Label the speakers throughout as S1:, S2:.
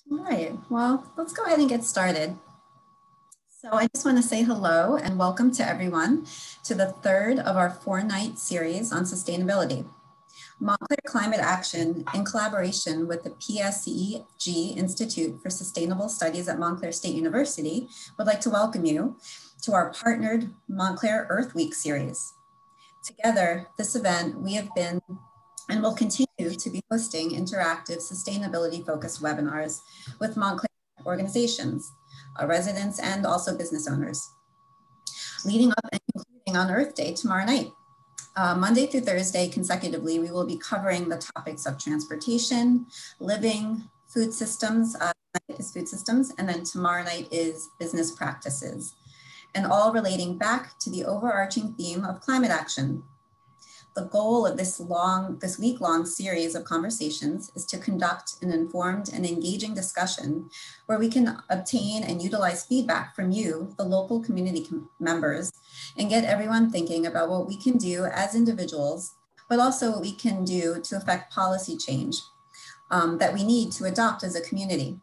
S1: All right, well, let's go ahead and get started. So I just want to say hello and welcome to everyone to the third of our 4-night series on sustainability. Montclair Climate Action, in collaboration with the PSEG Institute for Sustainable Studies at Montclair State University, would like to welcome you to our partnered Montclair Earth Week series. Together, this event, we have been and will continue to be hosting interactive sustainability-focused webinars with Montclair organizations, residents, and also business owners, leading up and concluding on Earth Day tomorrow night. Monday through Thursday consecutively, we will be covering the topics of transportation, living, food systems, and then tomorrow night is business practices, and all relating back to the overarching theme of climate action. The goal of this week-long series of conversations is to conduct an informed and engaging discussion where we can obtain and utilize feedback from you, the local community members, and get everyone thinking about what we can do as individuals, but also what we can do to affect policy change that we need to adopt as a community.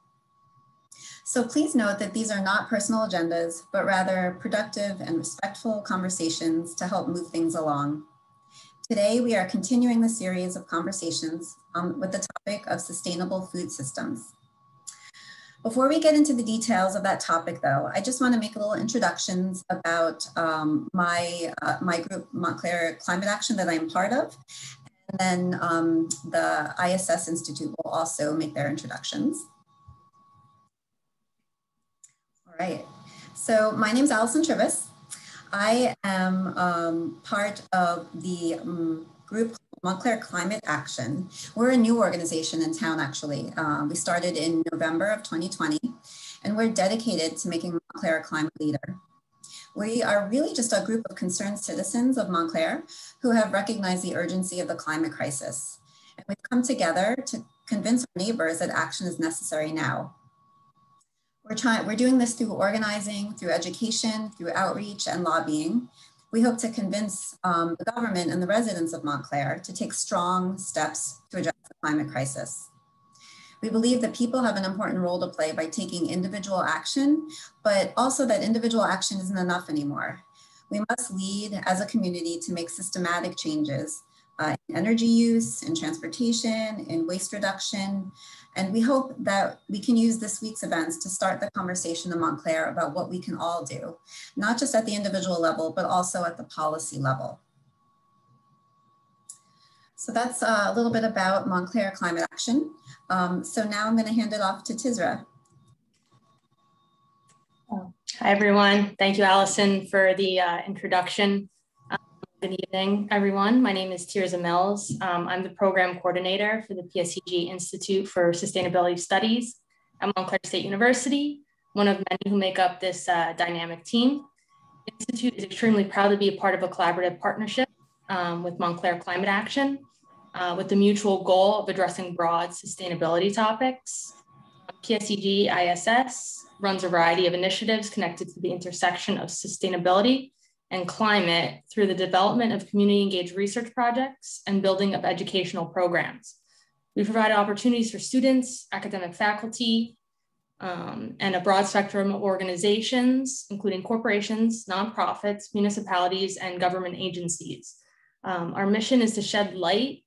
S1: So please note that these are not personal agendas, but rather productive and respectful conversations to help move things along. Today, we are continuing the series of conversations with the topic of sustainable food systems. Before we get into the details of that topic though, I just want to make a little introductions about my group, Montclair Climate Action, that I'm part of. And then the ISS Institute will also make their introductions. All right, so my name is Allison Trivis. I am part of the group Montclair Climate Action. We're a new organization in town, actually. We started in November of 2020, and we're dedicated to making Montclair a climate leader. We are really just a group of concerned citizens of Montclair who have recognized the urgency of the climate crisis. And we've come together to convince our neighbors that action is necessary now. We're doing this through organizing, through education, through outreach and lobbying. We hope to convince the government and the residents of Montclair to take strong steps to address the climate crisis. We believe that people have an important role to play by taking individual action, but also that individual action isn't enough anymore. We must lead as a community to make systematic changes in energy use, in transportation, in waste reduction. And we hope that we can use this week's events to start the conversation in Montclair about what we can all do, not just at the individual level, but also at the policy level. So that's a little bit about Montclair Climate Action. So now I'm going to hand it off to Tisra.
S2: Hi, everyone. Thank you, Allison, for the introduction. Good evening, everyone. My name is Tirza Mills. I'm the program coordinator for the PSEG Institute for Sustainability Studies at Montclair State University, one of many who make up this dynamic team. The Institute is extremely proud to be a part of a collaborative partnership with Montclair Climate Action, with the mutual goal of addressing broad sustainability topics. PSEG ISS runs a variety of initiatives connected to the intersection of sustainability and climate through the development of community-engaged research projects and building of educational programs. We provide opportunities for students, academic faculty, and a broad spectrum of organizations, including corporations, nonprofits, municipalities, and government agencies. Our mission is to shed light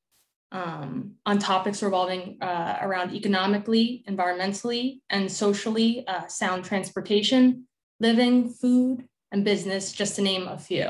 S2: on topics revolving around economically, environmentally, and socially sound transportation, living, food, and business, just to name a few.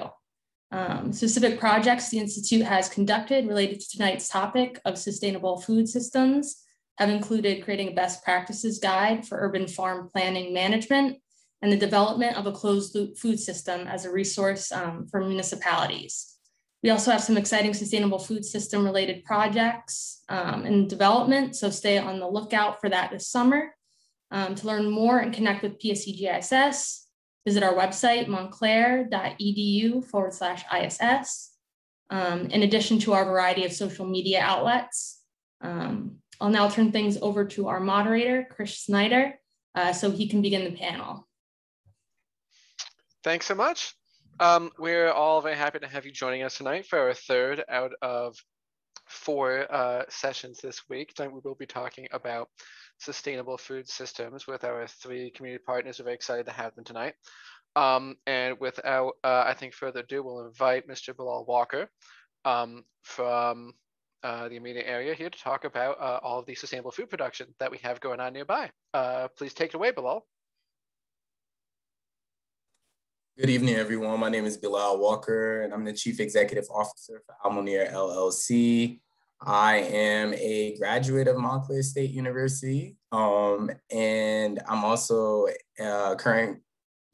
S2: Specific projects the Institute has conducted related to tonight's topic of sustainable food systems have included creating a best practices guide for urban farm planning management and the development of a closed loop food system as a resource for municipalities. We also have some exciting sustainable food system related projects in development, so stay on the lookout for that this summer. To learn more and connect with PSEG-ISS, visit our website, montclair.edu/ISS. In addition to our variety of social media outlets. I'll now turn things over to our moderator, Chris Snyder, so he can begin the panel.
S3: Thanks so much. We're all very happy to have you joining us tonight for our third out of 4 sessions this week. Tonight we will be talking about sustainable food systems with our three community partners. We're very excited to have them tonight. And without, I think, further ado, we'll invite Mr. Bilal Walker from the immediate area here to talk about all of the sustainable food production that we have going on nearby. Please take it away, Bilal.
S4: Good evening, everyone. My name is Bilal Walker, and I'm the Chief Executive Officer for Montclair LLC. I am a graduate of Montclair State University, and I'm also a current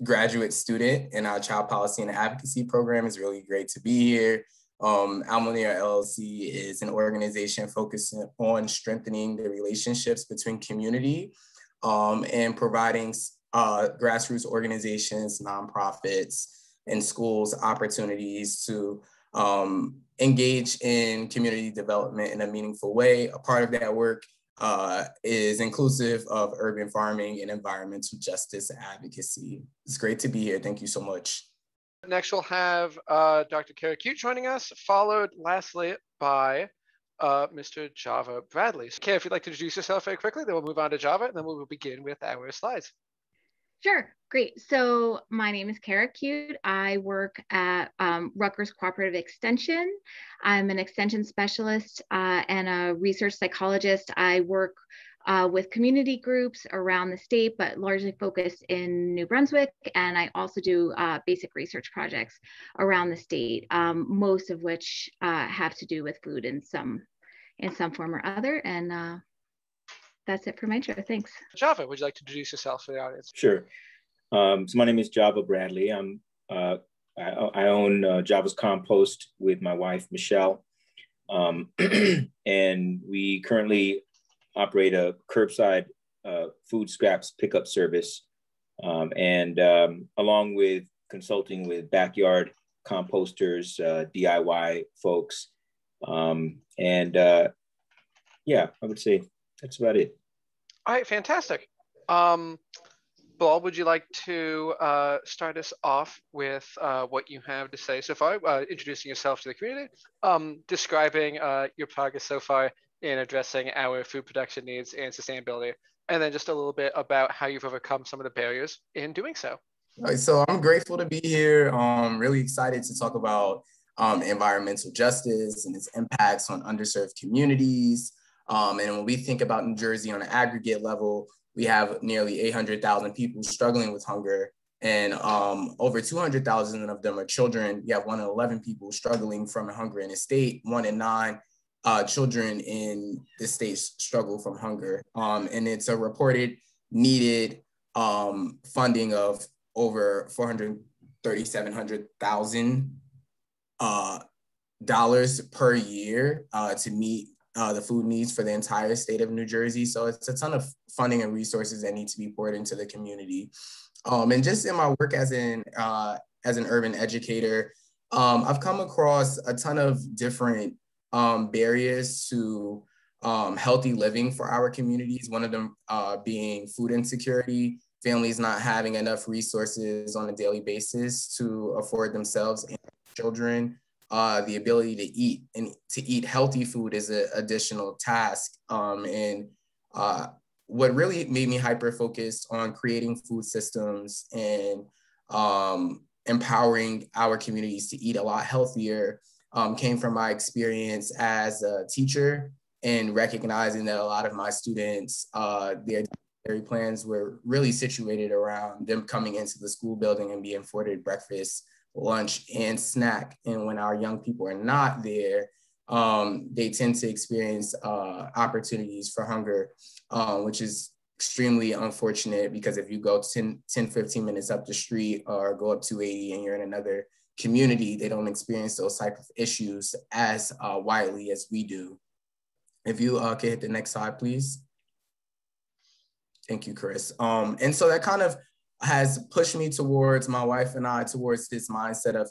S4: graduate student in our Child Policy and Advocacy program. It's really great to be here. Montclair LLC is an organization focusing on strengthening the relationships between community and providing grassroots organizations, nonprofits, and schools opportunities to engage in community development in a meaningful way. A part of that work is inclusive of urban farming and environmental justice advocacy. It's great to be here. Thank you so much.
S3: Next, we'll have Dr. Kara Cute joining us, followed lastly by Mr. Java Bradley. So, Kara, if you'd like to introduce yourself very quickly, then we'll move on to Java, and then we'll begin with our slides.
S5: Sure, great. So my name is Kara Cute. I work at Rutgers Cooperative Extension. I'm an extension specialist and a research psychologist. I work with community groups around the state, but largely focused in New Brunswick. And I also do basic research projects around the state, most of which have to do with food in some form or other. And that's it for my intro. Thanks.
S3: Java, would you like to introduce yourself for the audience?
S6: Sure. So my name is Java Bradley. I own Java's Compost with my wife, Michelle. And we currently operate a curbside food scraps pickup service. And along with consulting with backyard composters, DIY folks. Yeah, I would say that's about it.
S3: All right, fantastic. Bilal, would you like to start us off with what you have to say so far, introducing yourself to the community, describing your progress so far in addressing our food production needs and sustainability, and then just a little bit about how you've overcome some of the barriers in doing so.
S4: All right, so I'm grateful to be here. Really excited to talk about environmental justice and its impacts on underserved communities. And when we think about New Jersey on an aggregate level, we have nearly 800,000 people struggling with hunger, and over 200,000 of them are children. You have 1 in 11 people struggling from hunger in the state. 1 in 9 children in the state struggle from hunger. And it's a reported needed funding of over $437,000 per year to meet the food needs for the entire state of New Jersey. So it's a ton of funding and resources that need to be poured into the community. And just in my work as an urban educator, I've come across a ton of different barriers to healthy living for our communities. One of them being food insecurity, families not having enough resources on a daily basis to afford themselves and children. The ability to eat and to eat healthy food is an additional task. And what really made me hyper-focused on creating food systems and empowering our communities to eat a lot healthier came from my experience as a teacher and recognizing that a lot of my students, their dietary plans were really situated around them coming into the school building and being afforded breakfast, lunch, and snack. And when our young people are not there, they tend to experience opportunities for hunger, which is extremely unfortunate, because if you go 10, 15 minutes up the street or go up 280 and you're in another community, they don't experience those type of issues as widely as we do. If you can hit the next slide, please. Thank you, Chris. And so that kind of has pushed me towards, my wife and I, towards this mindset of,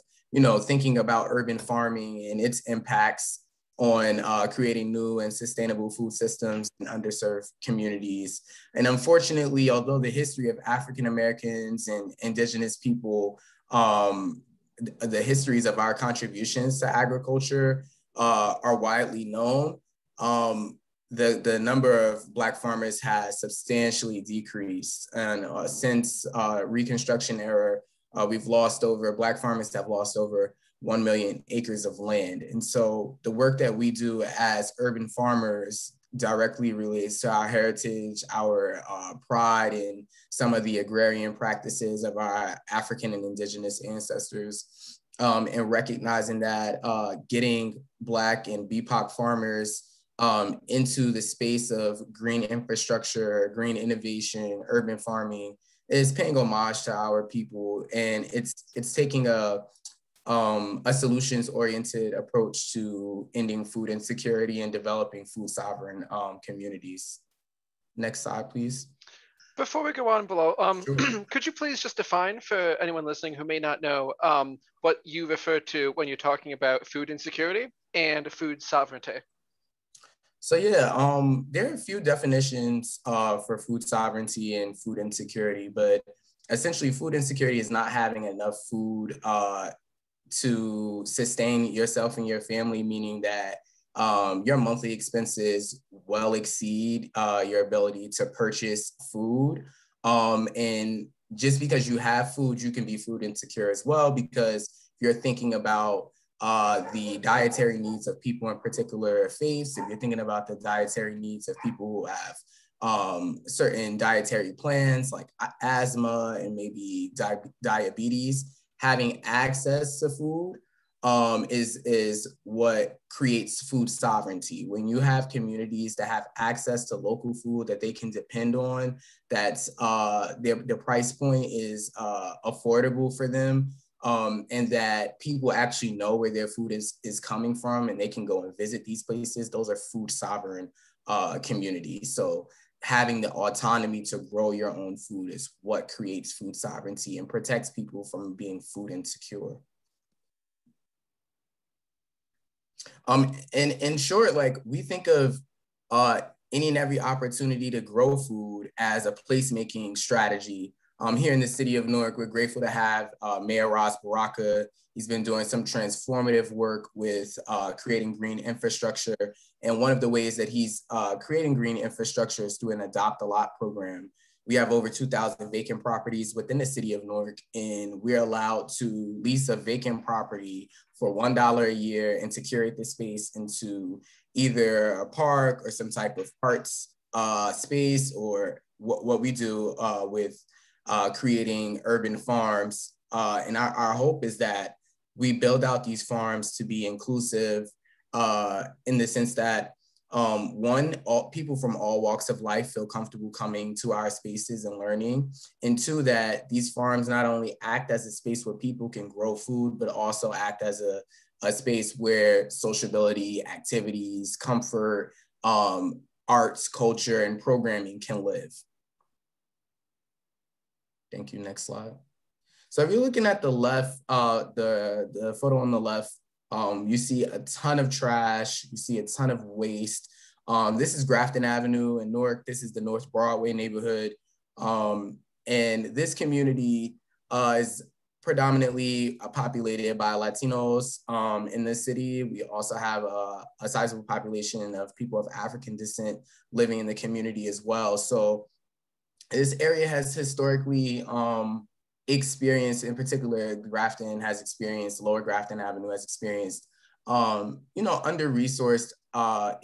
S4: thinking about urban farming and its impacts on creating new and sustainable food systems in underserved communities. And unfortunately, although the history of African Americans and Indigenous people, the histories of our contributions to agriculture are widely known, the number of Black farmers has substantially decreased. And since Reconstruction era, Black farmers have lost over 1 million acres of land. And so the work that we do as urban farmers directly relates to our heritage, our pride in some of the agrarian practices of our African and indigenous ancestors, and recognizing that getting Black and BIPOC farmers into the space of green infrastructure, green innovation, urban farming is paying homage to our people. And it's taking a solutions-oriented approach to ending food insecurity and developing food sovereign communities. Next slide, please.
S3: Before we go on below,
S4: Sure.
S3: could you please just define for anyone listening who may not know what you refer to when you're talking about food insecurity and food sovereignty?
S4: So yeah, there are a few definitions for food sovereignty and food insecurity, but essentially food insecurity is not having enough food to sustain yourself and your family, meaning that your monthly expenses well exceed your ability to purchase food. And just because you have food, you can be food insecure as well, because if you're thinking about the dietary needs of people in particular faiths, if you're thinking about the dietary needs of people who have certain dietary plans like asthma and maybe diabetes, having access to food is what creates food sovereignty. When you have communities that have access to local food that they can depend on, that's the price point is affordable for them, and that people actually know where their food is coming from and they can go and visit these places, those are food sovereign communities. So having the autonomy to grow your own food is what creates food sovereignty and protects people from being food insecure. And in short, like we think of any and every opportunity to grow food as a placemaking strategy. Here in the city of Newark, we're grateful to have Mayor Ras Baraka. He's been doing some transformative work with creating green infrastructure. And one of the ways that he's creating green infrastructure is through an Adopt a Lot program. We have over 2,000 vacant properties within the city of Newark, and we're allowed to lease a vacant property for $1 a year and to curate the space into either a park or some type of arts space, or what we do with creating urban farms. And our hope is that we build out these farms to be inclusive in the sense that one, people from all walks of life feel comfortable coming to our spaces and learning. And two, that these farms not only act as a space where people can grow food, but also act as a space where sociability, activities, comfort, arts, culture, and programming can live. Thank you. Next slide. So if you're looking at the left, the photo on the left, you see a ton of trash, you see a ton of waste. This is Grafton Avenue in Newark. This is the North Broadway neighborhood. And this community is predominantly populated by Latinos in the city. We also have a sizable population of people of African descent living in the community as well. So this area has historically experienced, in particular, Grafton has experienced, Lower Grafton Avenue has experienced, under-resourced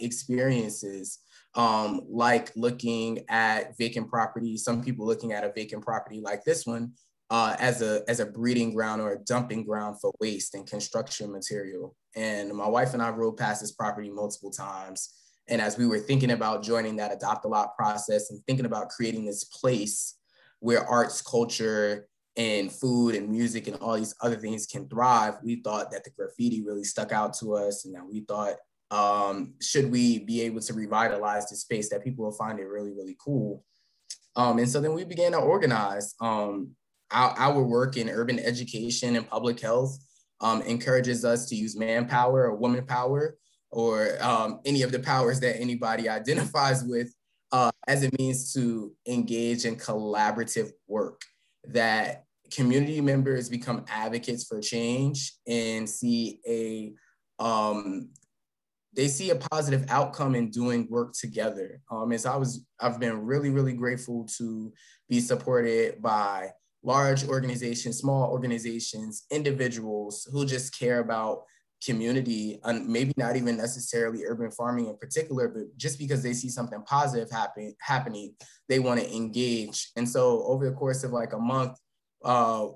S4: experiences, like looking at vacant property, some people looking at a vacant property like this one as a breeding ground or a dumping ground for waste and construction material. And my wife and I rode past this property multiple times. And as we were thinking about joining that Adopt a Lot process and thinking about creating this place where arts, culture, and food and music and all these other things can thrive, we thought that the graffiti really stuck out to us, and that we thought, should we be able to revitalize this space, that people will find it really, really cool. And so then we began to organize. Our work in urban education and public health encourages us to use manpower or woman power, or any of the powers that anybody identifies with as a means to engage in collaborative work, that community members become advocates for change and see they see a positive outcome in doing work together. And so I've been really, really grateful to be supported by large organizations, small organizations, individuals who just care about community, and maybe not even necessarily urban farming in particular, but just because they see something positive happening, they want to engage. And so over the course of like a month,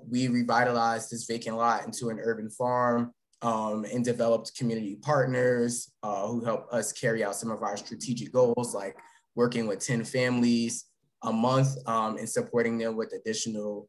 S4: we revitalized this vacant lot into an urban farm, and developed community partners who help us carry out some of our strategic goals, like working with 10 families a month and supporting them with additional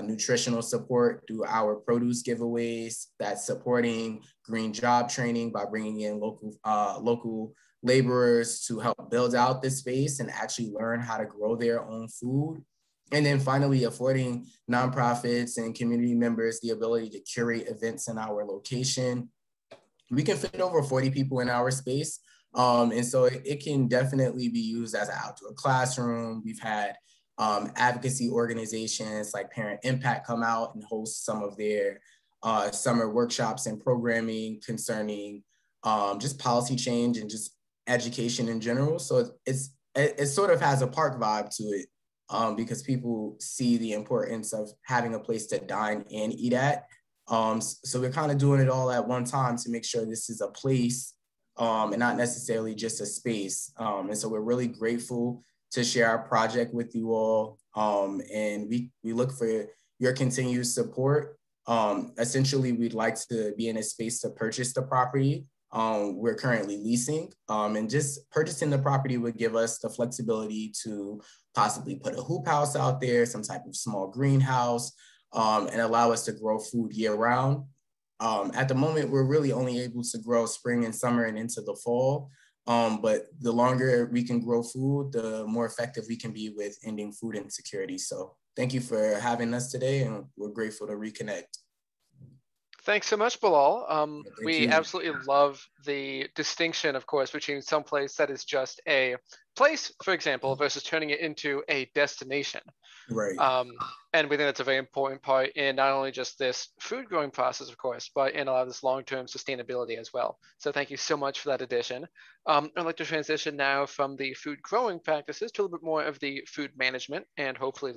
S4: nutritional support through our produce giveaways, that's supporting green job training by bringing in local laborers to help build out this space and actually learn how to grow their own food. And then finally, affording nonprofits and community members the ability to curate events in our location. We can fit over 40 people in our space. And so it can definitely be used as an outdoor classroom. We've had advocacy organizations like Parent Impact come out and host some of their summer workshops and programming concerning just policy change and just education in general. So it sort of has a park vibe to it. Because people see the importance of having a place to dine and eat at. So we're kind of doing it all at one time to make sure this is a place and not necessarily just a space. And so we're really grateful to share our project with you all. And we look for your continued support. Essentially, we'd like to be in a space to purchase the property. We're currently leasing, and just purchasing the property would give us the flexibility to possibly put a hoop house out there, some type of small greenhouse, and allow us to grow food year round. At the moment, we're really only able to grow spring and summer and into the fall. But the longer we can grow food, the more effective we can be with ending food insecurity. So thank you for having us today, and we're grateful to reconnect.
S3: Thanks so much, Bilal. We absolutely love the distinction, of course, between some place that is just a place, for example, versus turning it into a destination.
S4: Right.
S3: And we think that's a very important part in not only just this food growing process, of course, but in a lot of this long-term sustainability as well. So thank you so much for that addition. I'd like to transition now from the food growing practices to a little bit more of the food management and hopefully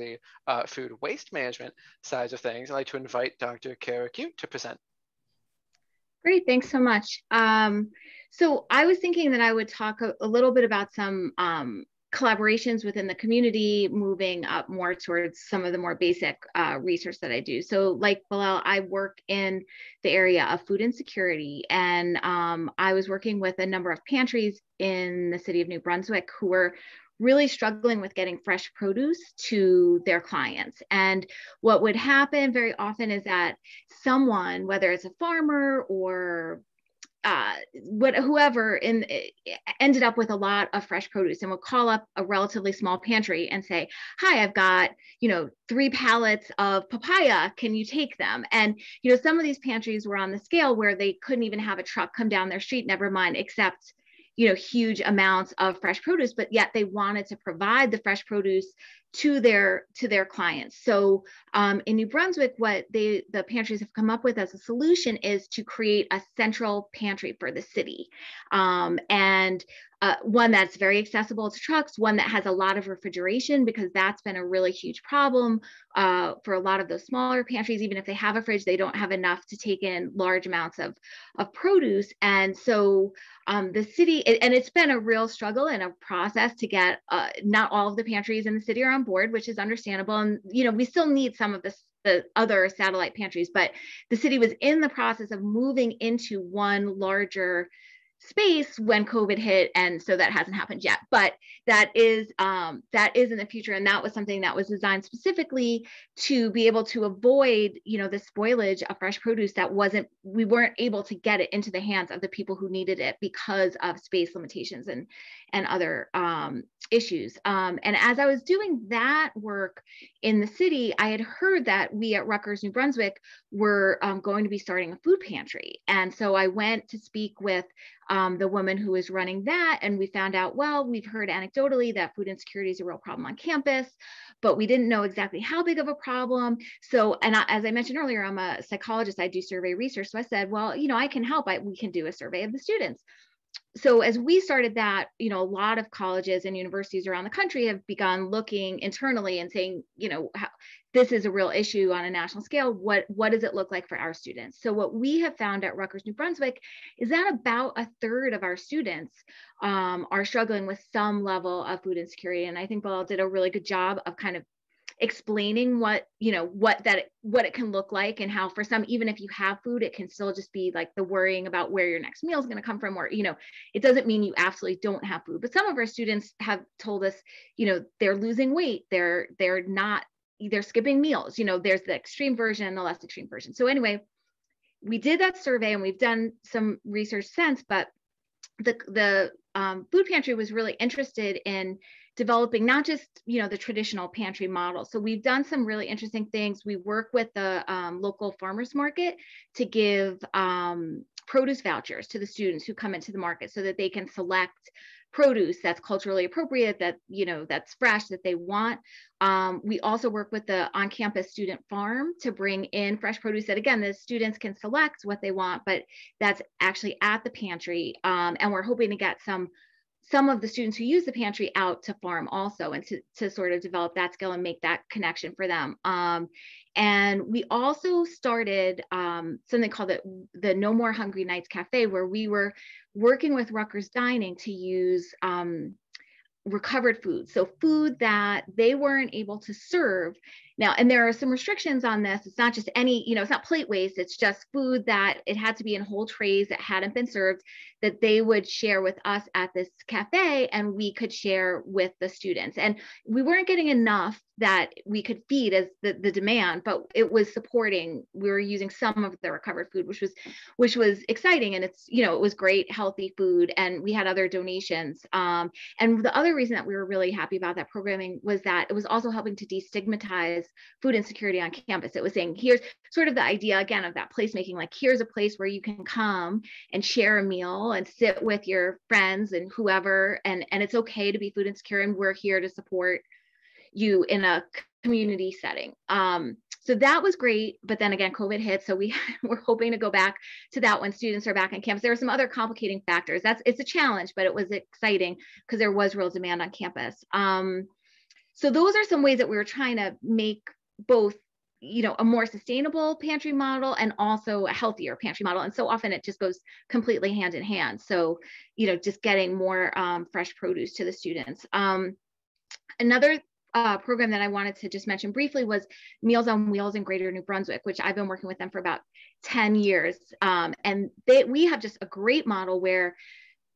S3: the food waste management sides of things. I'd like to invite Dr. Kara Cute to present.
S5: Great, thanks so much. So I was thinking that I would talk a little bit about some collaborations within the community, moving up more towards some of the more basic research that I do. So like Bilal, I work in the area of food insecurity, and I was working with a number of pantries in the city of New Brunswick who were really struggling with getting fresh produce to their clients. And what would happen very often is that someone, whether it's a farmer or whoever ended up with a lot of fresh produce and would call up a relatively small pantry and say, hi, I've got, 3 pallets of papaya. Can you take them? And, some of these pantries were on the scale where they couldn't even have a truck come down their street, never mind accept huge amounts of fresh produce, but yet they wanted to provide the fresh produce to their clients. So in New Brunswick, what the pantries have come up with as a solution is to create a central pantry for the city. And one that's very accessible to trucks, one that has a lot of refrigeration, because that's been a really huge problem for a lot of those smaller pantries. Even if they have a fridge, they don't have enough to take in large amounts of produce. And so the city, and it's been a real struggle and a process to get, not all of the pantries in the city are on board, which is understandable. And, we still need some of the other satellite pantries, but the city was in the process of moving into one larger space when COVID hit, and so that hasn't happened yet, but that is in the future. And that was something that was designed specifically to be able to avoid the spoilage of fresh produce that we weren't able to get it into the hands of the people who needed it because of space limitations and other issues. And as I was doing that work in the city, I had heard that we at Rutgers New Brunswick were going to be starting a food pantry. And so I went to speak with the woman who was running that, and we found out, well, we've heard anecdotally that food insecurity is a real problem on campus, but we didn't know exactly how big of a problem. So, as I mentioned earlier, I'm a psychologist, I do survey research. So I said, well, I can help, we can do a survey of the students. so as we started that, you know, a lot of colleges and universities around the country have begun looking internally and saying, you know, this is a real issue on a national scale. What does it look like for our students? So what we have found at Rutgers New Brunswick is that about a third of our students are struggling with some level of food insecurity. And I think Bilal did a really good job of kind of explaining what, you know, what it can look like, and how for some, even if you have food, it can still just be like the worrying about where your next meal is going to come from, or, you know, it doesn't mean you absolutely don't have food. But some of our students have told us, you know, they're losing weight, they're skipping meals, you know, there's the extreme version and the less extreme version. So anyway, we did that survey and we've done some research since, but the food pantry was really interested in developing not just, you know, the traditional pantry model. So we've done some really interesting things. We work with the local farmers market to give produce vouchers to the students who come into the market so that they can select produce that's culturally appropriate, that, you know, that's fresh, that they want. We also work with the on-campus student farm to bring in fresh produce that, again, the students can select what they want, but that's actually at the pantry. And we're hoping to get some of the students who use the pantry out to farm also, and to sort of develop that skill and make that connection for them. And we also started something called the No More Hungry Nights Cafe, where we were working with Rutgers Dining to use recovered food. So food that they weren't able to serve. Now, and there are some restrictions on this. It's not just any, you know, it's not plate waste. It's just food that it had to be in whole trays that hadn't been served, that they would share with us at this cafe, and we could share with the students. And we weren't getting enough that we could feed as the demand, but it was supporting, we were using some of the recovered food, which was exciting. And it's, you know, it was great, healthy food. And we had other donations. And the other reason that we were really happy about that programming was that it was also helping to destigmatize food insecurity on campus. It was saying, here's sort of the idea, again, of that placemaking, like here's a place where you can come and share a meal and sit with your friends and whoever, and it's okay to be food insecure, and we're here to support you in a community setting. So that was great, but then again, COVID hit, so we're hoping to go back to that when students are back on campus. There are some other complicating factors. It's a challenge, but it was exciting because there was real demand on campus. So those are some ways that we were trying to make both, you know, a more sustainable pantry model and also a healthier pantry model. And so often it just goes completely hand in hand. So, you know, just getting more fresh produce to the students. Another program that I wanted to just mention briefly was Meals on Wheels in Greater New Brunswick, which I've been working with them for about 10 years. And we have just a great model where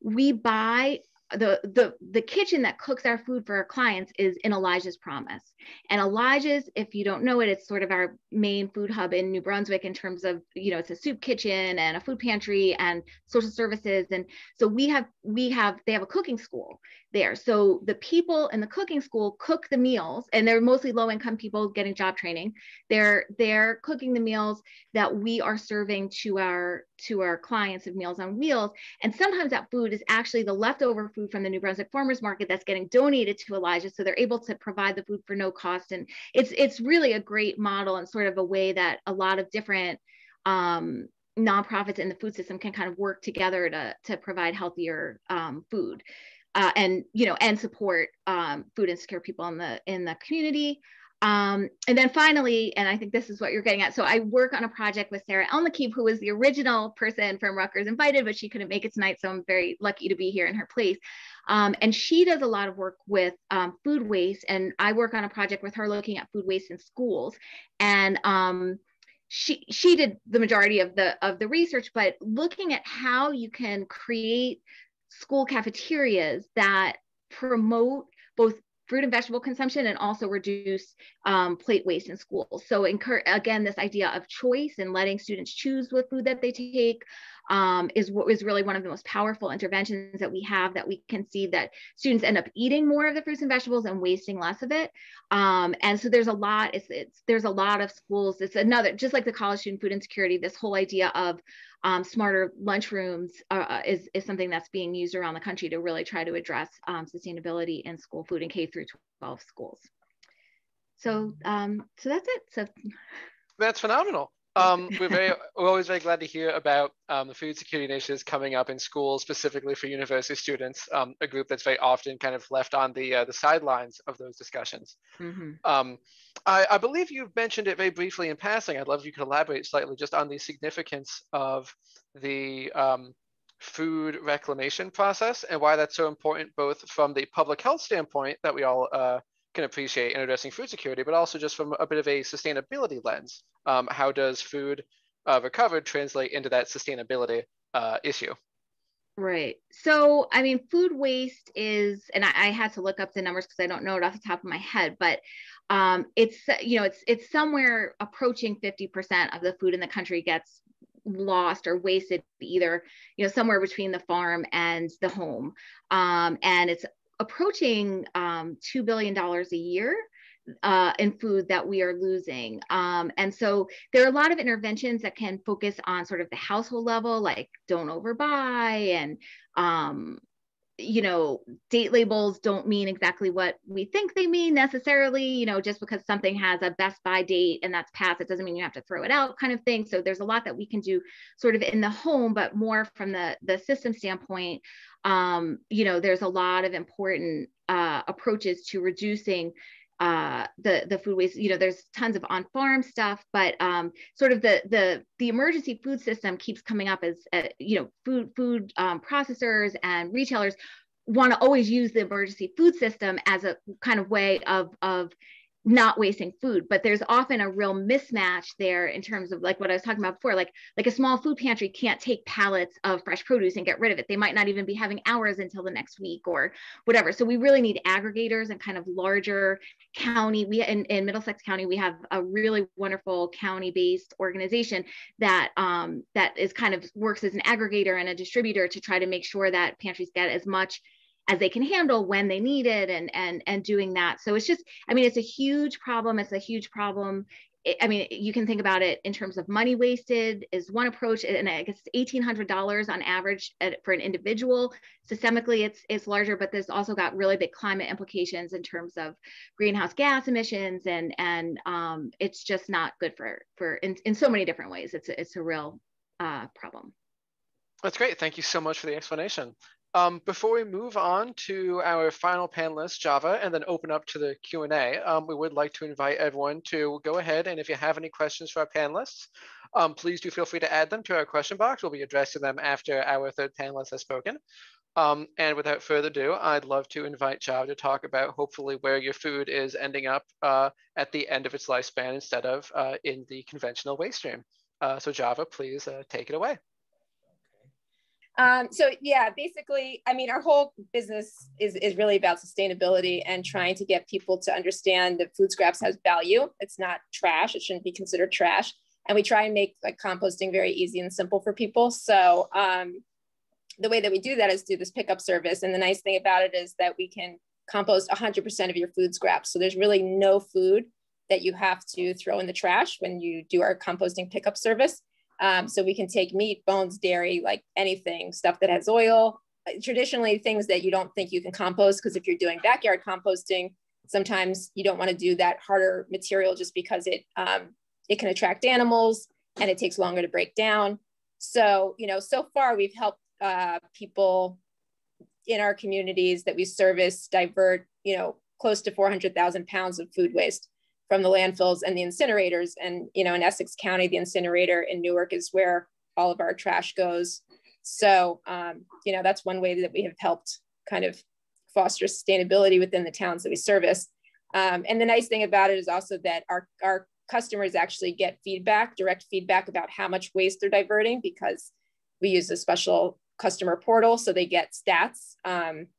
S5: we buy the kitchen that cooks our food for our clients is in Elijah's Promise. And Elijah's, if you don't know it, it's sort of our main food hub in New Brunswick in terms of, you know, it's a soup kitchen and a food pantry and social services. And so they have a cooking school there. So the people in the cooking school cook the meals, and they're mostly low-income people getting job training. They're cooking the meals that we are serving to our clients of Meals on Wheels. And sometimes that food is actually the leftover food from the New Brunswick Farmers Market that's getting donated to Elijah. So they're able to provide the food for no cost. And it's really a great model, and sort of a way that a lot of different nonprofits in the food system can kind of work together to provide healthier food. And, you know, and support food insecure people in the community. And then finally, and I think this is what you're getting at. So I work on a project with Sarah Elnakeeb, who was the original person from Rutgers invited, but she couldn't make it tonight. So I'm very lucky to be here in her place. And she does a lot of work with food waste. And I work on a project with her looking at food waste in schools. And she did the majority of the research, but looking at how you can create school cafeterias that promote both fruit and vegetable consumption and also reduce plate waste in schools. So again, this idea of choice and letting students choose what food that they take is really one of the most powerful interventions that we have, that we can see that students end up eating more of the fruits and vegetables and wasting less of it. And so there's a lot, there's a lot of schools. It's another, just like the college student food insecurity, this whole idea of smarter lunchrooms is something that's being used around the country to really try to address sustainability in school food in K through 12 schools. So that's it. So
S3: that's phenomenal. We're always very glad to hear about the food security initiatives coming up in schools, specifically for university students, a group that's very often kind of left on the sidelines of those discussions.
S5: Mm-hmm.
S3: I believe you've mentioned it very briefly in passing. I'd love if you could elaborate slightly just on the significance of the food reclamation process and why that's so important, both from the public health standpoint that we all can appreciate in addressing food security, but also just from a bit of a sustainability lens. How does food recovered translate into that sustainability issue?
S5: Right. So, I mean, food waste is, and I had to look up the numbers because I don't know it off the top of my head, but it's, you know, it's somewhere approaching 50% of the food in the country gets lost or wasted either, you know, somewhere between the farm and the home. And it's approaching $2 billion a year in food that we are losing. And so there are a lot of interventions that can focus on sort of the household level, like don't overbuy, and you know, date labels don't mean exactly what we think they mean necessarily, you know, just because something has a best by date and that's passed, it doesn't mean you have to throw it out, kind of thing. So there's a lot that we can do sort of in the home, but more from the system standpoint. You know, there's a lot of important approaches to reducing the food waste. You know, there's tons of on-farm stuff, but sort of the emergency food system keeps coming up as you know, food processors and retailers want to always use the emergency food system as a kind of way of not wasting food, but there's often a real mismatch there in terms of like what I was talking about before, like a small food pantry can't take pallets of fresh produce and get rid of it. They might not even be having hours until the next week or whatever. So we really need aggregators and kind of larger county. We in Middlesex County, we have a really wonderful county-based organization that that is kind of works as an aggregator and a distributor to try to make sure that pantries get as much as they can handle when they need it, and doing that. So it's just, I mean, it's a huge problem. It's a huge problem. I mean, you can think about it in terms of money wasted is one approach, and I guess it's $1,800 on average for an individual. Systemically, it's larger, but there's also got really big climate implications in terms of greenhouse gas emissions, and it's just not good for in so many different ways. It's a real problem.
S3: That's great. Thank you so much for the explanation. Before we move on to our final panelist, Java, and then open up to the Q&A, we would like to invite everyone to go ahead, and if you have any questions for our panelists, please do feel free to add them to our question box. We'll be addressing them after our third panelist has spoken. And without further ado, I'd love to invite Java to talk about hopefully where your food is ending up at the end of its lifespan instead of in the conventional waste stream. So Java, please take it away.
S7: So yeah, basically, I mean, our whole business is really about sustainability and trying to get people to understand that food scraps has value. It's not trash. It shouldn't be considered trash. And we try and make like composting very easy and simple for people. So the way that we do that is through this pickup service. And the nice thing about it is that we can compost 100% of your food scraps. So there's really no food that you have to throw in the trash when you do our composting pickup service. So we can take meat, bones, dairy, like anything, stuff that has oil, traditionally things that you don't think you can compost, because if you're doing backyard composting, sometimes you don't want to do that harder material just because it can attract animals and it takes longer to break down. So, you know, so far we've helped people in our communities that we service divert, you know, close to 400,000 pounds of food waste from the landfills and the incinerators. And, you know, in Essex County, the incinerator in Newark is where all of our trash goes. So, you know, that's one way that we have helped kind of foster sustainability within the towns that we service. And the nice thing about it is also that our customers actually get feedback, direct feedback about how much waste they're diverting, because we use a special customer portal. So they get stats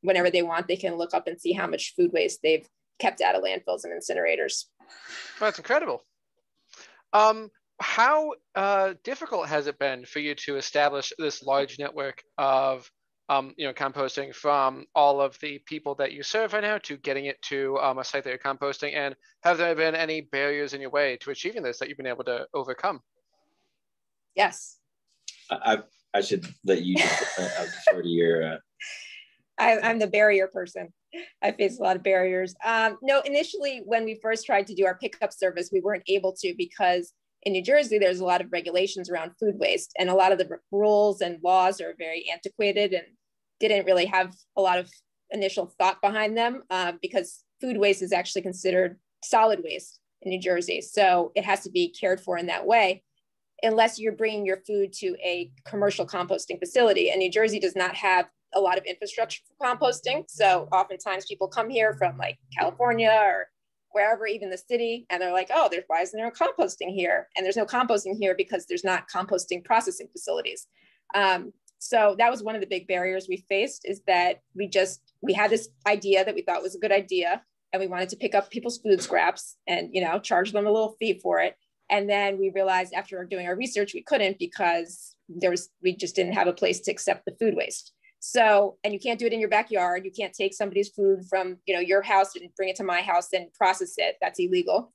S7: whenever they want. They can look up and see how much food waste they've kept out of landfills and incinerators.
S3: That's incredible. How difficult has it been for you to establish this large network of you know, composting from all of the people that you serve right now to getting it to a site that you're composting? And have there been any barriers in your way to achieving this that you've been able to overcome?
S7: Yes.
S6: I should let you I'll defer to your
S7: I'm the barrier person. I face a lot of barriers. No, initially when we first tried to do our pickup service, we weren't able to, because in New Jersey, there's a lot of regulations around food waste, and a lot of the rules and laws are very antiquated and didn't really have a lot of initial thought behind them, because food waste is actually considered solid waste in New Jersey. So it has to be cared for in that way, unless you're bringing your food to a commercial composting facility. And New Jersey does not have a lot of infrastructure for composting. So oftentimes people come here from like California or wherever, even the city, and they're like, oh, why isn't there composting here? And there's no composting here because there's not composting processing facilities. So that was one of the big barriers we faced, is that we had this idea that we thought was a good idea, and we wanted to pick up people's food scraps and, you know, charge them a little fee for it. And then we realized after doing our research, we couldn't, because we just didn't have a place to accept the food waste. So, and you can't do it in your backyard. You can't take somebody's food from, you know, your house and bring it to my house and process it. That's illegal.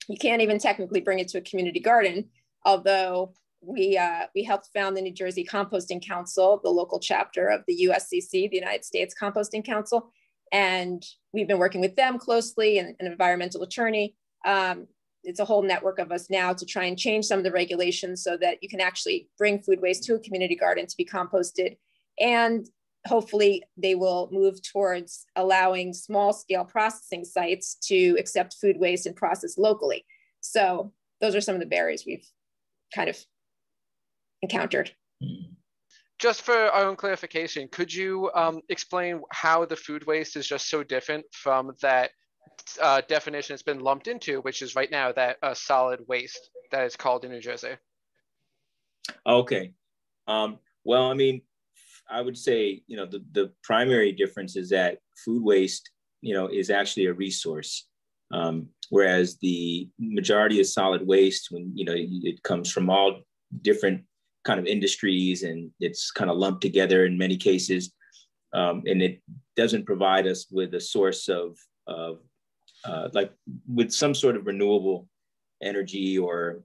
S7: You can't even technically bring it to a community garden, although we helped found the New Jersey Composting Council, the local chapter of the USCC, the United States Composting Council. And we've been working with them closely, and an environmental attorney. It's a whole network of us now to try and change some of the regulations so that you can actually bring food waste to a community garden to be composted. And hopefully they will move towards allowing small scale processing sites to accept food waste and process locally. So those are some of the barriers we've kind of encountered.
S3: Just for our own clarification, could you explain how the food waste is just so different from that definition it's been lumped into, which is right now that solid waste that is called in New Jersey?
S6: Okay. Well, I mean, I would say, you know, the primary difference is that food waste, you know, is actually a resource. Whereas the majority of solid waste, when, you know, it comes from all different kind of industries, and it's kind of lumped together in many cases. And it doesn't provide us with a source of like with some sort of renewable energy or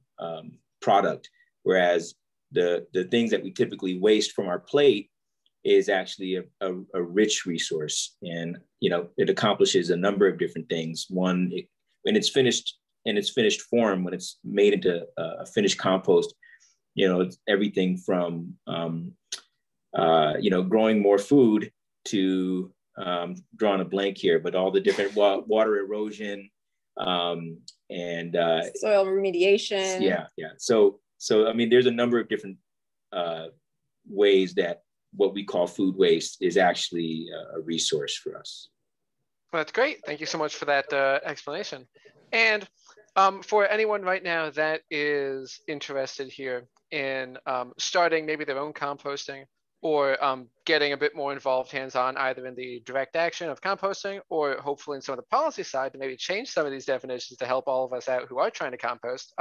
S6: product. Whereas the things that we typically waste from our plate is actually a rich resource. And, you know, it accomplishes a number of different things. One, when it's finished in its finished form, when it's made into a finished compost, you know, it's everything from, you know, growing more food to drawing a blank here, but all the different water erosion and
S7: soil remediation.
S6: Yeah. So I mean, there's a number of different ways that what we call food waste is actually a resource for us.
S3: Well, that's great. Thank you so much for that explanation. And for anyone right now that is interested here in starting maybe their own composting, or getting a bit more involved hands-on, either in the direct action of composting, or hopefully in some of the policy side to maybe change some of these definitions to help all of us out who are trying to compost,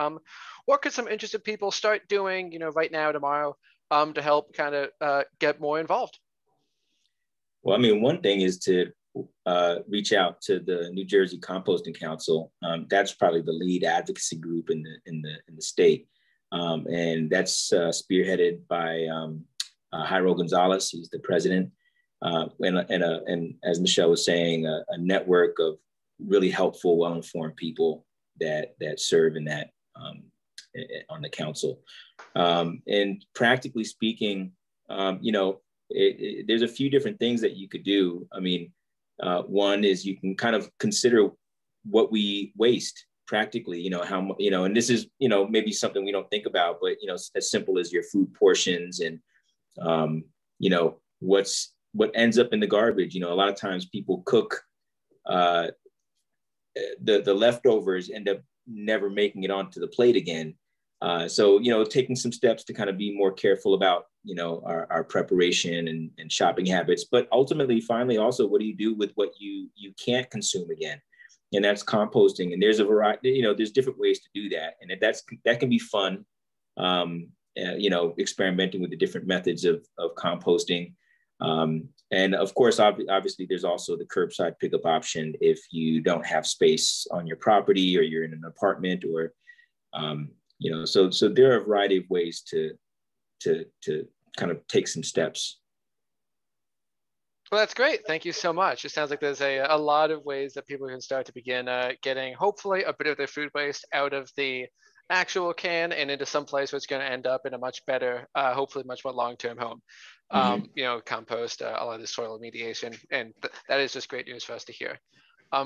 S3: what could some interested people start doing, you know, right now, tomorrow, to help kind of get more involved?
S6: Well, I mean, one thing is to reach out to the New Jersey Composting Council. That's probably the lead advocacy group in the state, and that's spearheaded by Jairo Gonzalez. He's the president, and as Michelle was saying, a network of really helpful, well-informed people that serve in that on the council. And practically speaking, you know, there's a few different things that you could do. I mean, one is you can kind of consider what we waste practically, you know, how, you know, and this is, you know, maybe something we don't think about, but, you know, as simple as your food portions and, you know, what ends up in the garbage. You know, a lot of times people cook, the leftovers end up never making it onto the plate again. So, you know, taking some steps to kind of be more careful about, you know, our preparation and shopping habits, but ultimately, finally, also, what do you do with what you can't consume again? And that's composting. And there's a variety, you know, there's different ways to do that. And that can be fun, you know, experimenting with the different methods of composting. And of course, obviously, there's also the curbside pickup option if you don't have space on your property or you're in an apartment or, you know, so there are a variety of ways to kind of take some steps.
S3: Well, that's great. Thank you so much. It sounds like there's a lot of ways that people can start to begin getting, hopefully, a bit of their food waste out of the actual can and into some place where it's going to end up in a much better, hopefully much more long-term home. You know, compost, a lot of the soil remediation, and that is just great news for us to hear.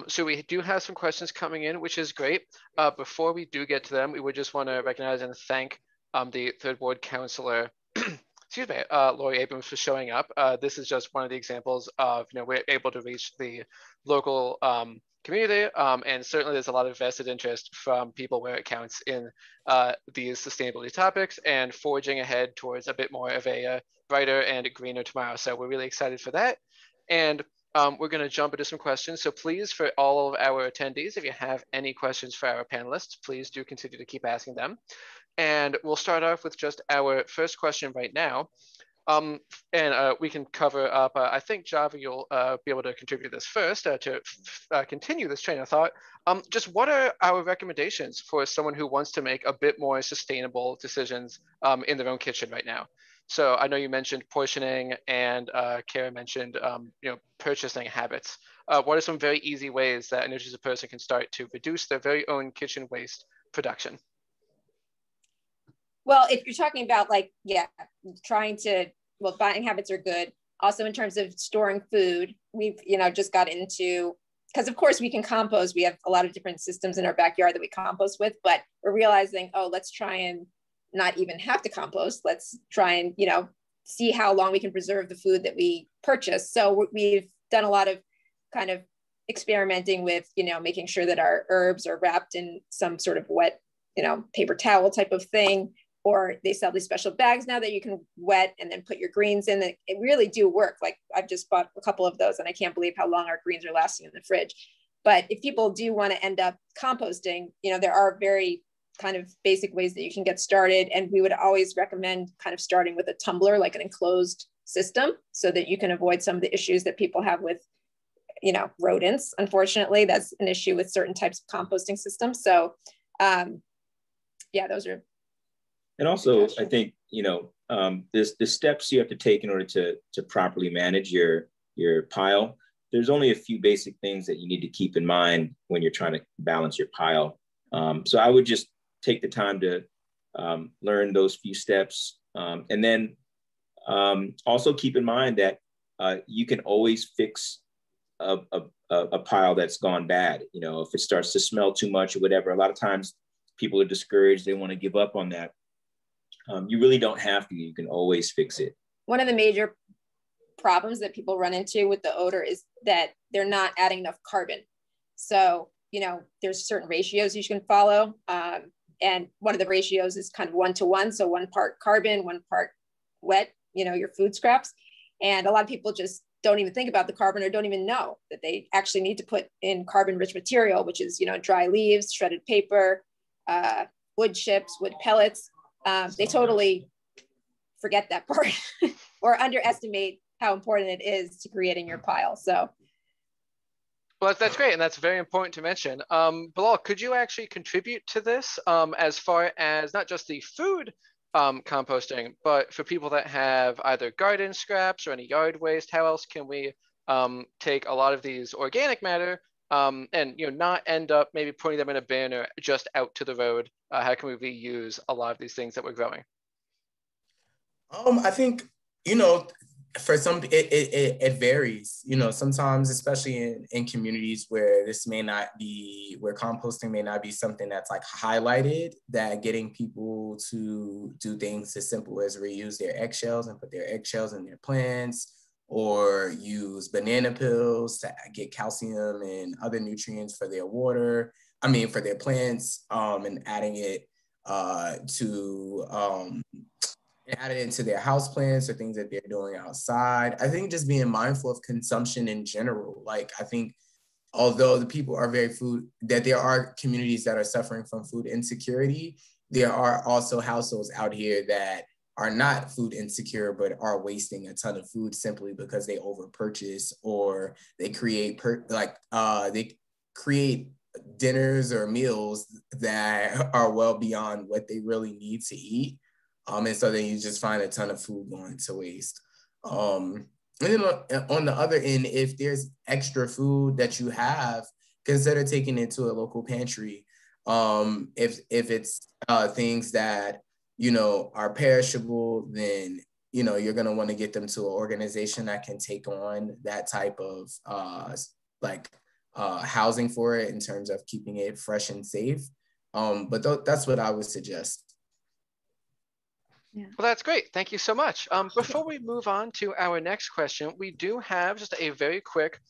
S3: So we do have some questions coming in, which is great. Before we do get to them, we would just want to recognize and thank the third ward counselor, excuse me, Lori Abrams, for showing up. This is just one of the examples of, you know, we're able to reach the local community, and certainly there's a lot of vested interest from people where it counts in these sustainability topics and forging ahead towards a bit more of a brighter and greener tomorrow. So we're really excited for that. And we're going to jump into some questions. So please, for all of our attendees, if you have any questions for our panelists, please do continue to keep asking them. And we'll start off with just our first question right now. And we can cover up, I think, Java, you'll be able to contribute this first to continue this train of thought. Just what are our recommendations for someone who wants to make a bit more sustainable decisions in their own kitchen right now? So I know you mentioned portioning, and Kara mentioned you know, purchasing habits. What are some very easy ways that an interested person can start to reduce their very own kitchen waste production?
S7: Well, if you're talking about like, yeah, trying to, well, buying habits are good. Also in terms of storing food, we've, you know, just got into, because of course we can compost. We have a lot of different systems in our backyard that we compost with, but we're realizing, oh, let's try and not even have to compost. Let's try and, you know, see how long we can preserve the food that we purchase. So we've done a lot of kind of experimenting with, you know, making sure that our herbs are wrapped in some sort of wet, you know, paper towel type of thing. Or they sell these special bags now that you can wet and then put your greens in. That it really do work. Like I've just bought a couple of those and I can't believe how long our greens are lasting in the fridge. But if people do want to end up composting, you know, there are very kind of basic ways that you can get started. And we would always recommend kind of starting with a tumbler, like an enclosed system, so that you can avoid some of the issues that people have with, you know, rodents. Unfortunately, that's an issue with certain types of composting systems. So yeah, those are.
S6: And also, I think, you know, there's the steps you have to take in order to properly manage your pile. There's only a few basic things that you need to keep in mind when you're trying to balance your pile. So I would just take the time to learn those few steps. And then also keep in mind that you can always fix a pile that's gone bad. You know, if it starts to smell too much or whatever, a lot of times people are discouraged. They want to give up on that. You really don't have to. You can always fix it. One
S7: of the major problems that people run into with the odor is that they're not adding enough carbon. So, you know, there's certain ratios you can follow. And one of the ratios is kind of 1-to-1. So 1 part carbon, 1 part wet, you know, your food scraps. And a lot of people just don't even think about the carbon or don't even know that they actually need to put in carbon rich material, which is, you know, dry leaves, shredded paper, wood chips, wood pellets. They totally forget that part or underestimate how important it is to creating your pile. So,
S3: well, that's great, and that's very important to mention. Bilal, could you actually contribute to this as far as not just the food composting, but for people that have either garden scraps or any yard waste? How else can we take a lot of these organic matter and, you know, not end up maybe putting them in a bin or just out to the road? How can we reuse a lot of these things that we're growing?
S4: I think, you know, for some, it varies. You know, sometimes, especially in communities where this may not be, where composting may not be something that's like highlighted, that getting people to do things as simple as reuse their eggshells and put their eggshells in their plants, or use banana peels to get calcium and other nutrients for their water, for their plants, and adding it add it into their house plants or things that they're doing outside. I think just being mindful of consumption in general. Like, I think although the people are that there are communities that are suffering from food insecurity, there are also households out here that are not food insecure, but are wasting a ton of food simply because they over purchase, or they create dinners or meals that are well beyond what they really need to eat. And so then you just find a ton of food going to waste. And then on the other end, if there's extra food that you have, consider taking it to a local pantry. If it's things that, are perishable, then, you're going to want to get them to an organization that can take on that type of housing for it in terms of keeping it fresh and safe. But that's what I would suggest.
S3: Yeah. Well, that's great. Thank you so much. Before we move on to our next question, we do have just a very quick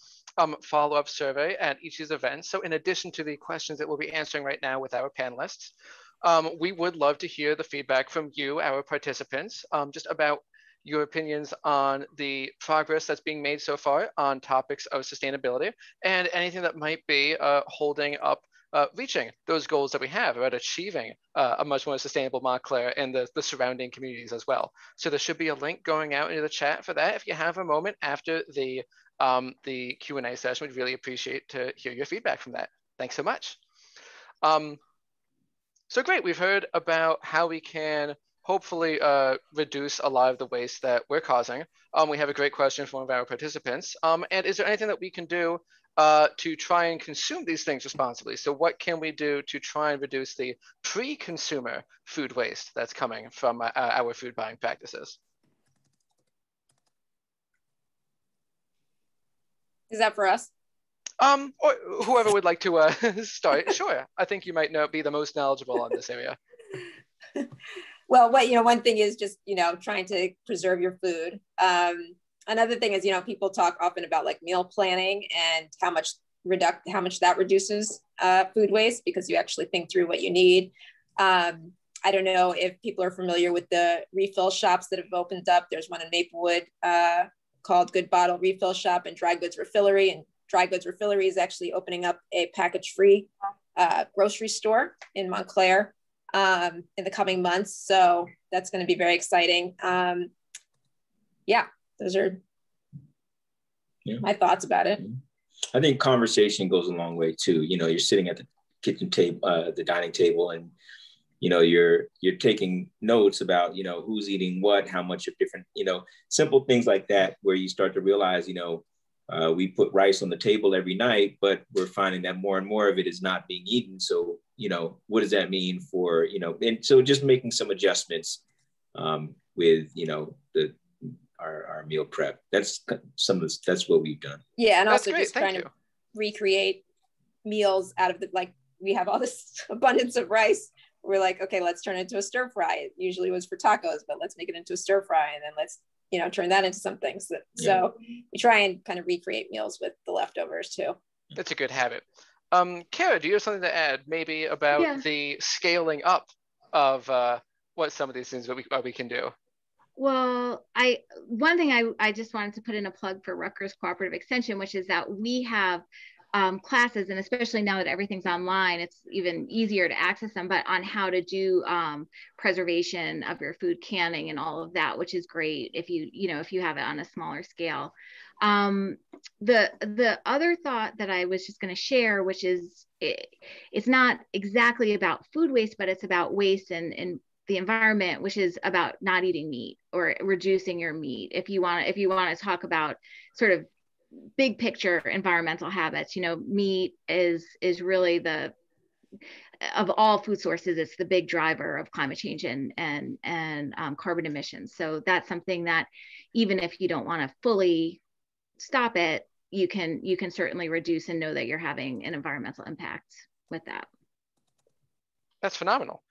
S3: follow-up survey at each of these events. So in addition to the questions that we'll be answering right now with our panelists, we would love to hear the feedback from you, our participants, just about your opinions on the progress that's being made so far on topics of sustainability and anything that might be holding up reaching those goals that we have about achieving a much more sustainable Montclair and the surrounding communities as well. So there should be a link going out into the chat for that. If you have a moment after the Q&A session, we'd really appreciate to hear your feedback from that. Thanks so much. So great, we've heard about how we can hopefully reduce a lot of the waste that we're causing. We have a great question from one of our participants. And is there anything that we can do to try and consume these things responsibly? So what can we do to try and reduce the pre-consumer food waste that's coming from our food buying practices?
S7: Is that for us?
S3: Or whoever would like to start. Sure, I think you might be the most knowledgeable on this area.
S7: Well, one thing is just, trying to preserve your food. Another thing is, people talk often about like meal planning and how much that reduces food waste because you actually think through what you need. I don't know if people are familiar with the refill shops that have opened up. There's one in Maplewood called Good Bottle Refill Shop and Dry Goods Refillery. And Dry Goods Refillery is actually opening up a package-free grocery store in Montclair in the coming months. So that's going to be very exciting. Yeah, those are my thoughts about it.
S6: I think conversation goes a long way too. You're sitting at the kitchen table, the dining table, and you're taking notes about who's eating what, how much of different simple things like that, where you start to realize we put rice on the table every night, but we're finding that more and more of it is not being eaten. So what does that mean for and so just making some adjustments with our meal prep. That's that's what we've done.
S7: Yeah, and also just trying to recreate meals out of we have all this abundance of rice. We're like, okay, let's turn it into a stir fry. It usually was for tacos, but let's make it into a stir fry, and then let's turn that into something. So we try and kind of recreate meals with the leftovers too.
S3: That's a good habit. Kara, do you have something to add maybe about the scaling up of what some of these things that we can do?
S5: Well, one thing I just wanted to put in a plug for Rutgers Cooperative Extension, which is that we have classes, and especially now that everything's online, it's even easier to access them, but on how to do preservation of your food, canning and all of that, which is great if you have it on a smaller scale. The other thought that I was just going to share, which is it's not exactly about food waste, but it's about waste and the environment, which is about not eating meat or reducing your meat. If you want to talk about sort of big picture environmental habits, meat is really of all food sources, it's the big driver of climate change and carbon emissions. So that's something that even if you don't want to fully stop it, you can certainly reduce and know that you're having an environmental impact with that.
S3: That's phenomenal.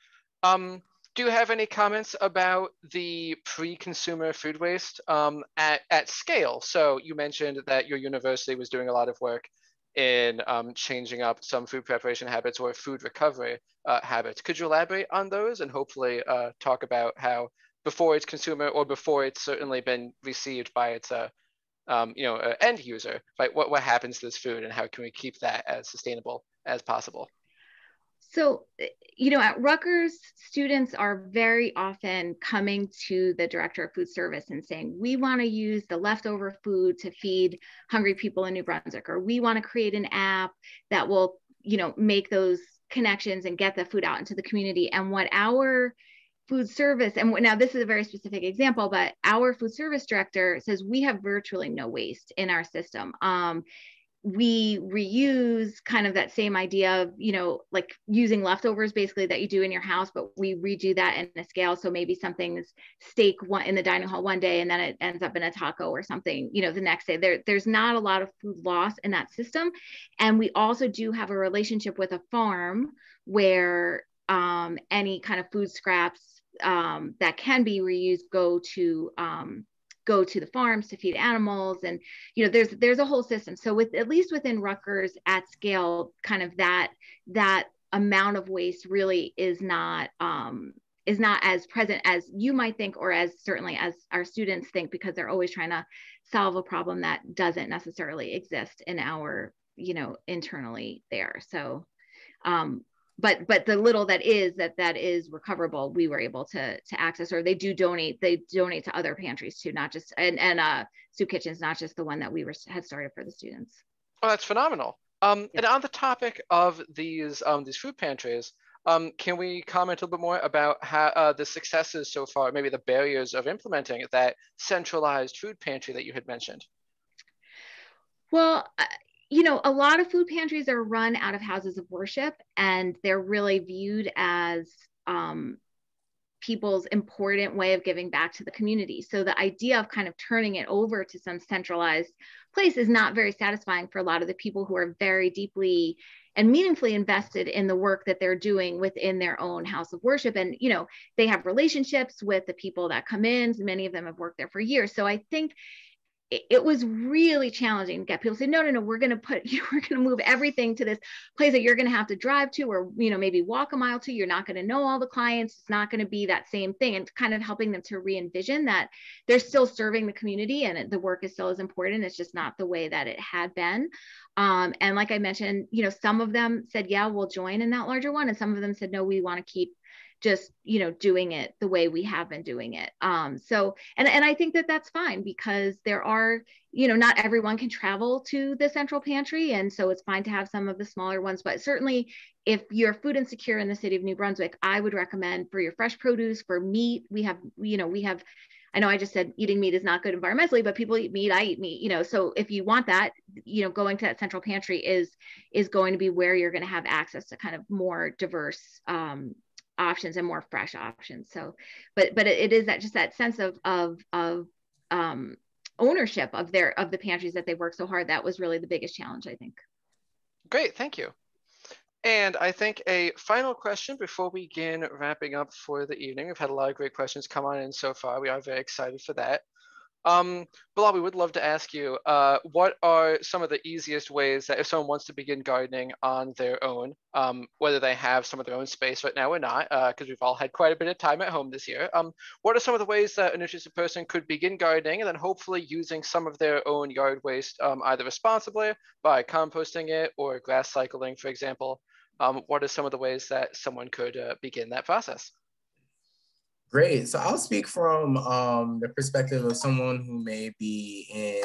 S3: Do you have any comments about the pre-consumer food waste at scale? So you mentioned that your university was doing a lot of work in changing up some food preparation habits or food recovery habits. Could you elaborate on those and hopefully talk about how before it's consumer or before it's certainly been received by its end user, right? What happens to this food and how can we keep that as sustainable as possible?
S5: So, at Rutgers, students are very often coming to the director of food service and saying, we want to use the leftover food to feed hungry people in New Brunswick, or we want to create an app that will, make those connections and get the food out into the community. And what our food service, and now this is a very specific example, but our food service director says we have virtually no waste in our system. we reuse kind of that same idea of, like using leftovers basically that you do in your house, but we redo that in a scale. So maybe something's steak in the dining hall one day and then it ends up in a taco or something, the next day. There's not a lot of food loss in that system. And we also do have a relationship with a farm where any kind of food scraps that can be reused go to the farms to feed animals. And there's a whole system. So at least within Rutgers at scale, kind of that amount of waste really is not as present as you might think, or as certainly as our students think, because they're always trying to solve a problem that doesn't necessarily exist in our internally there. So but the little that is recoverable, we were able to access, or they donate to other pantries too, not just and soup kitchens, not just the one that we had started for the students.
S3: Oh, that's phenomenal.
S5: Yep.
S3: And on the topic of these food pantries, can we comment a little bit more about how the successes so far, maybe the barriers of implementing that centralized food pantry that you had mentioned?
S5: Well, a lot of food pantries are run out of houses of worship, and they're really viewed as people's important way of giving back to the community. So the idea of kind of turning it over to some centralized place is not very satisfying for a lot of the people who are very deeply and meaningfully invested in the work that they're doing within their own house of worship. And, they have relationships with the people that come in. Many of them have worked there for years. So I think it was really challenging to get people to say, no, we're going to move everything to this place that you're going to have to drive to, or, maybe walk a mile to. You're not going to know all the clients. It's not going to be that same thing. And kind of helping them to re-envision that they're still serving the community and the work is still as important. It's just not the way that it had been. And like I mentioned, some of them said, yeah, we'll join in that larger one. And some of them said, no, we want to keep just, doing it the way we have been doing it. So, and I think that that's fine, because there are, not everyone can travel to the central pantry. And so it's fine to have some of the smaller ones, but certainly if you're food insecure in the city of New Brunswick, I would recommend for your fresh produce, for meat, we have, I know I just said eating meat is not good environmentally, but people eat meat, I eat meat, so if you want that, going to that central pantry is going to be where you're going to have access to kind of more diverse, options and more fresh options. So, but it is that just that sense of ownership of the pantries that they work so hard. That was really the biggest challenge, I think.
S3: Great, thank you. And I think a final question before we begin wrapping up for the evening. We've had a lot of great questions come on in so far. We are very excited for that. Bilal, we would love to ask you, what are some of the easiest ways that if someone wants to begin gardening on their own, whether they have some of their own space right now or not, because we've all had quite a bit of time at home this year, what are some of the ways that an interested person could begin gardening and then hopefully using some of their own yard waste, either responsibly by composting it or grass cycling, for example? What are some of the ways that someone could begin that process?
S4: Great. So I'll speak from the perspective of someone who may be in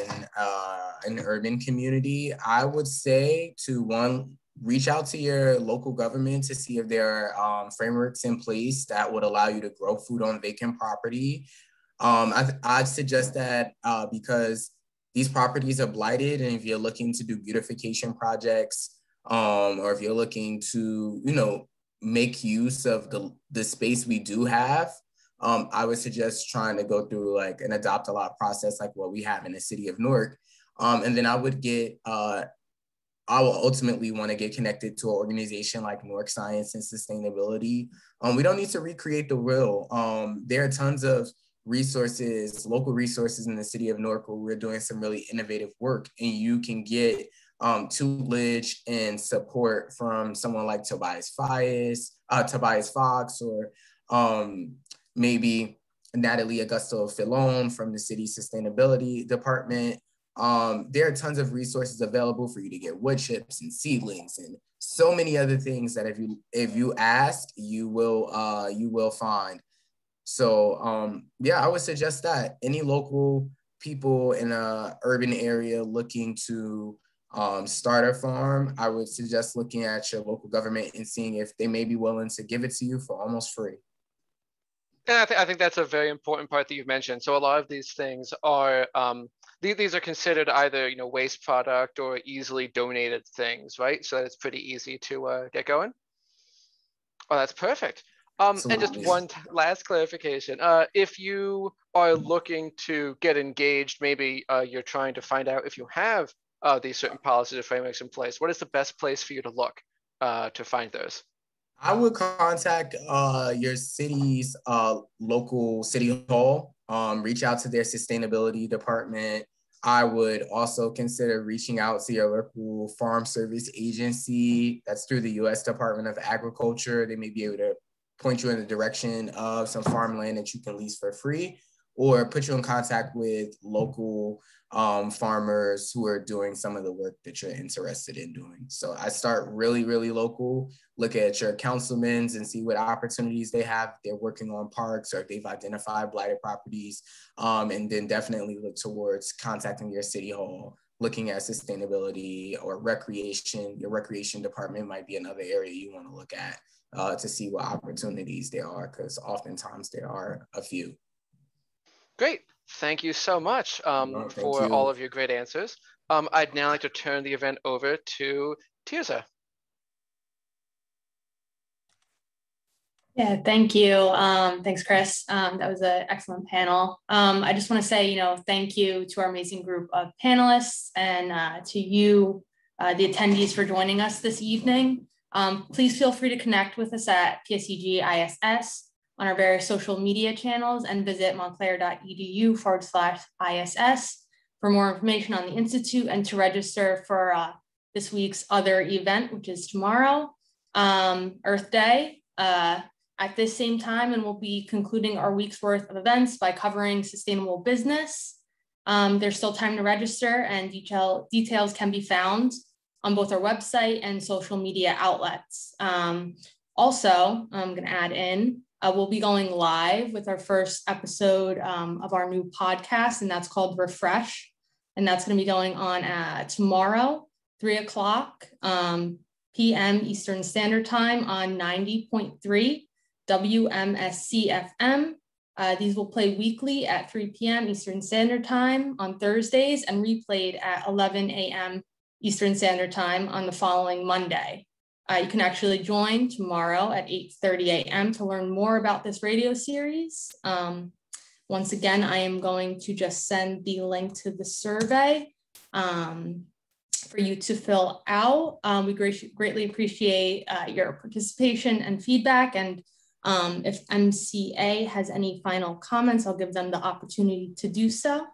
S4: an urban community. I would say to reach out to your local government to see if there are frameworks in place that would allow you to grow food on vacant property. I'd suggest that because these properties are blighted, and if you're looking to do beautification projects, or if you're looking to, make use of the space we do have, I would suggest trying to go through like an adopt a lot process like what we have in the city of Newark. And then I will ultimately want to get connected to an organization like Newark Science and Sustainability. We don't need to recreate the wheel. There are tons of resources, local resources in the city of Newark where we're doing some really innovative work, and you can get tutelage and support from someone like Tobias Fox, or maybe Natalie Augusto Filon from the city's sustainability department. There are tons of resources available for you to get wood chips and seedlings and so many other things that if you ask, you will find. So yeah, I would suggest that any local people in an urban area looking to start a farm, I would suggest looking at your local government and seeing if they may be willing to give it to you for almost free. And
S3: I think that's a very important part that you've mentioned. So a lot of these things are, these are considered either, you know, waste product or easily donated things, right? So it's pretty easy to get going. Oh, that's perfect. And just one last clarification. If you are looking to get engaged, maybe you're trying to find out if you have these certain policies or frameworks in place, what is the best place for you to look to find those?
S4: I would contact your city's local city hall, reach out to their sustainability department. I would also consider reaching out to your local farm service agency. That's through the U.S. Department of Agriculture. They may be able to point you in the direction of some farmland that you can lease for free, or put you in contact with local farmers who are doing some of the work that you're interested in doing. So I start really, really local, look at your councilmen and see what opportunities they have. If they're working on parks or if they've identified blighted properties, and then definitely look towards contacting your city hall, looking at sustainability or recreation. Your recreation department might be another area you want to look at to see what opportunities there are, because oftentimes there are a few.
S3: Great. Thank you so much for all of your great answers. I'd now like to turn the event over to Tirza.
S2: Yeah, thank you. Thanks, Chris. That was an excellent panel. I just want to say, you know, thank you to our amazing group of panelists and to you, the attendees, for joining us this evening. Please feel free to connect with us at PSEG ISS on our various social media channels and visit montclair.edu/ISS for more information on the Institute and to register for this week's other event, which is tomorrow, Earth Day, at this same time. And we'll be concluding our week's worth of events by covering sustainable business. There's still time to register, and details can be found on both our website and social media outlets. Also, I'm going to add in, we'll be going live with our first episode of our new podcast, and that's called Refresh. And that's going to be going on tomorrow, 3:00 p.m. Eastern Standard Time on 90.3 WMSC-FM. These will play weekly at 3 p.m. Eastern Standard Time on Thursdays and replayed at 11 a.m. Eastern Standard Time on the following Monday. You can actually join tomorrow at 8:30 a.m. to learn more about this radio series. Once again, I am going to just send the link to the survey for you to fill out. We greatly appreciate your participation and feedback. And if MCA has any final comments, I'll give them the opportunity to do so.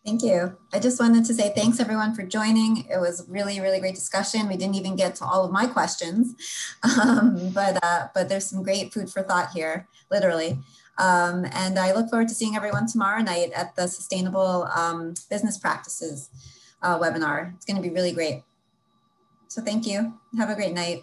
S1: Thank you. I just wanted to say thanks everyone for joining. It was really, really great discussion. We didn't even get to all of my questions, but there's some great food for thought here, literally. And I look forward to seeing everyone tomorrow night at the Sustainable Business Practices webinar. It's going to be really great. So thank you. Have a great night.